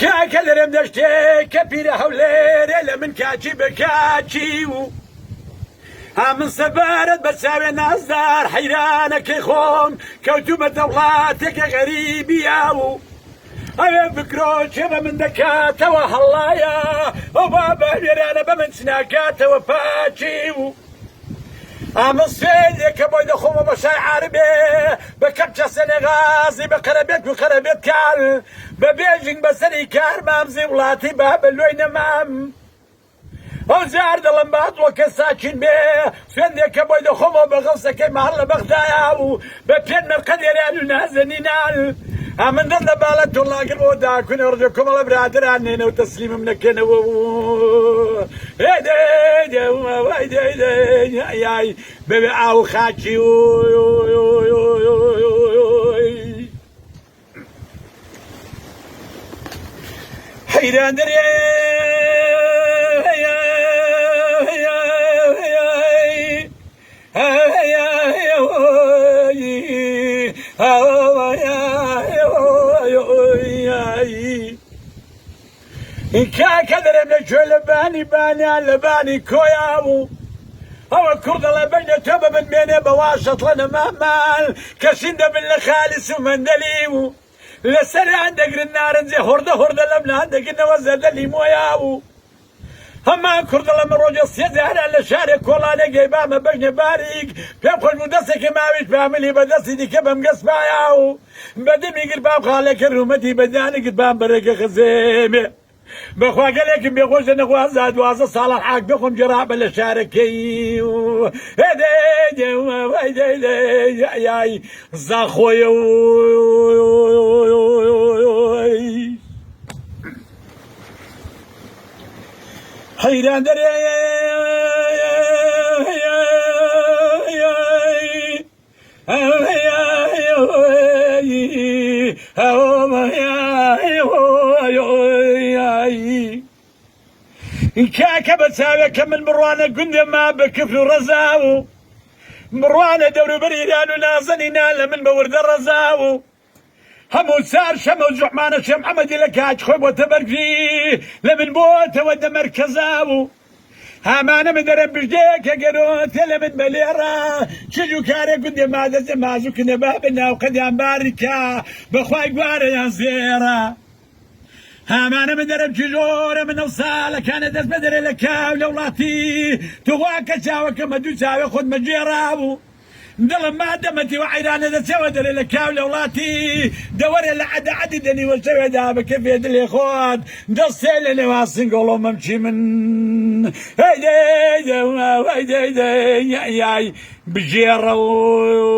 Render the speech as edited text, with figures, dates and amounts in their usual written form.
كاكا درم دشتي كبيرة حوليري لمن كاتي بكاتي من سبارد بساوي نازدار حيرانك يخوم كوتوبة دولاتك غريبي ياو أنا بكرو شبه من دكاتة وهلايا وبابا بيرانا بمن سناكاتة وفاتي من سيدك بويد خوم بشاي عربي بكبشة سنغازي بقربيت وقربيت كال ببيجين بسري كار مامزي ولاتي باب اللوين مام وزار دلمبات وكساكين بي سيدك بويد خوم بغلسك محل بغدايا ببين من قدر أنو نازنينال من ذا بالة الله قلبودا كن أرجوكم الله برادر عنينا وتسليم منكنا ياي ببي أو خاتي حيران دري كاكا درم شو باني على باني كوياو هو كرد لبني توبة من بيني بواسط لنا مال كسند بالخالص ومن دليو لسر عندك النار زي هردة لمنا عندك النوزة دلي موياو هما كرد لما روجة سيزي على الشارك ولا نجي باما بجني باريك بيبخل مدسك ماويش بعملي بدسي دي كبم قصباياو بدمي قربام خالك الرومتي بداني قربام برق خزيمي بخوا قال لك بيخوش نخوا زاد واسا صالح حق بخم جراب الشاركي هدي زاخوي حيران دري كاكا بتساوي كمل مروانة قند ما بكفل رزاو مروانة دور بريران ونازني نال من بورد الرزاو همو سار شمو زحمانة شم محمد لك هاج خوب وتبرقي لمن بوت ود مركزاو هامانا مدرب بجديك قروت لمن بليرا شجو كاري قند ما دز مازو كنا بابنا وقد ينباركا بخواي قواري ينزيرا هامانا مدرب جزورة من وصالة كانت دس بدري لكاو لولاتي تغواك شاوك مدو ساوي خد مجيراو دلم ما دمتي وعيرانا دس ودري لكاو لولاتي دوري لعد عددني وسوي دابا كيف يدلي خود دس اللي واصل قولوا ممشي من هيدي ياي بجيراو